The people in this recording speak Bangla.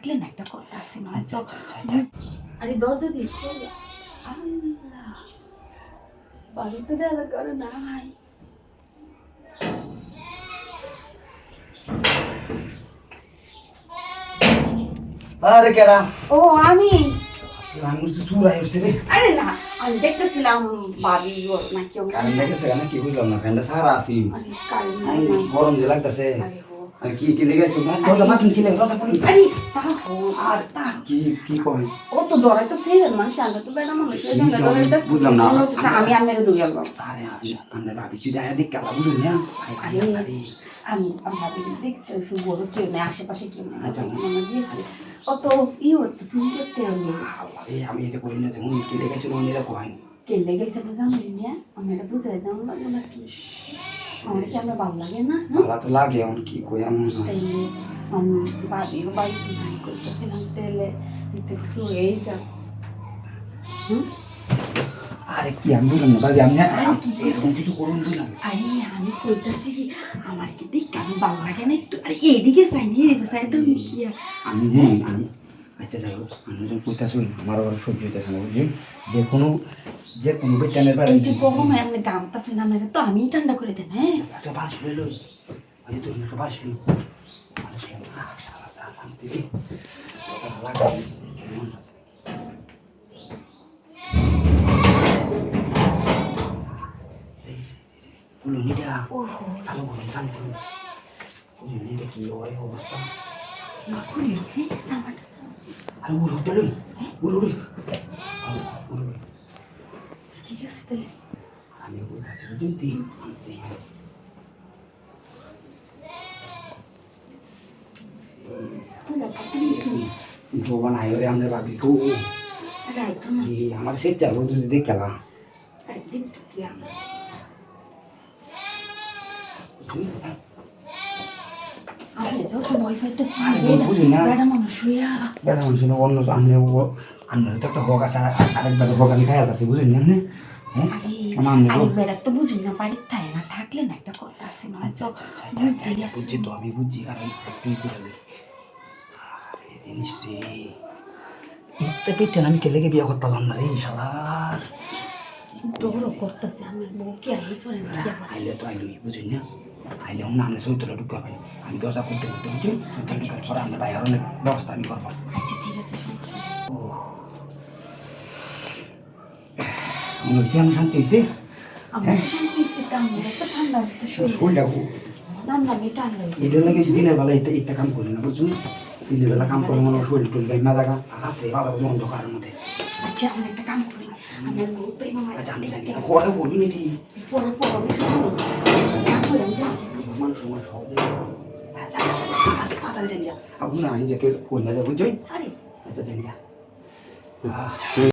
থাকলেন একটা কথা আছে নয়তো আরে দরজা দিয়ে খোল। আল্লাহ বাড়িতে দেখা করে নাই। আরে কেডা? ও আমি আমি তো চুরাই হচ্ছে রে। আরে না আমি দেখতেছিলাম বাড়ি ওর নাকি কারেন্ট লেগেছে না কি বুঝলাম না, ফ্যানটা সারা আছি। আরে কারেন্ট এই নাই। গরম যে লাগতেছে। আরে হো আরে কি লেগেছে? দরজা মাসুন কি লেগে দরজা খুলুন। আরে তাও আর কি কই? ও তো ডরাই তো ছিলেন মানুষ আমরা তো বেড়া মানুষ এই জন্য ডরাইতেছি। বুঝলাম না। আমি আমের দুই আলবা আরে আমরা ভাবি যদি আয়া দেখ কালা বুঝুন না। আরে আমি ভাবি দেখতেছি বড় কেউ নেই আশেপাশে কেউ নেই। আচ্ছা মনে দিয়েছে অত হচ্ছে শুনি করতে হলে এই আমি এটা করি না, যেমন কি লেগেছে না এরা কয় কে লেগেছে জানি না। আমি এটা বুঝাই দাম লাগবো নাকি আমার কি আমরা ভালো লাগে না। ভালো তো লাগে, এখন কি কই আমি তাইলে বাড়িও বাড়ি নাই করতেছিলাম তাহলে একটু কিছু এই দাও। আরে কি আমি বুঝলাম না ভাবি, আমি এরকম কিছু করুন বুঝলাম। আরে আমি কইতাছি আমার কি দেখ আমি ভালো লাগে না একটু। আরে এদিকে চাইনি এদিকে চাই তো কি আমি আচ্ছা যাই হোক, আমি যখন কইতাছি আমার আবার সহ্য হইতেছে না বুঝলি। যে কোনো বেটানের বাড়ি এই যে গরম আমি গামতাছি না মেরে তো আমি ঠান্ডা করে দেন। হ্যাঁ একটা বাস লইল, আমি তো একটা বাস লইল চালু করুন কি হয় অবস্থা। আরে উড় ঠিক আছে তাহলে আমি বলতেছি যদি ভগবান আয়রে আমরা ভাবি তো আমার সে যাবো যদি দেখলাম বুঝছি তো আমি বুঝছি কারণ তুই করে পেটে আমি কেলে বিয়ে করতাম না রে শালার। আইলে তো আইলই বুঝি না, আইলে না আমি চৈত্র ঢুকা পাই আমি দরজা করতে বুঝছি পরে আমরা বাইরের ব্যবস্থা আমি করবো। আচ্ছা ঠিক আছে মনে হচ্ছে আমি শান্তি হয়েছে। এটা লাগে দিনের বেলা এটা কাম করি না বুঝছো, দিনের বেলা কাম করে মনে শরীর টুল গাই মাজা গা রাত্রে ভালো বুঝো অন্ধকারের মধ্যে। আচ্ছা আমি একটা কাম করি আচ্ছা আমি জানি পরে বলবি নাকি মানুষ আমার সহজে আপনার আমি যাকে কন্যা যাবো জয়। আচ্ছা জানি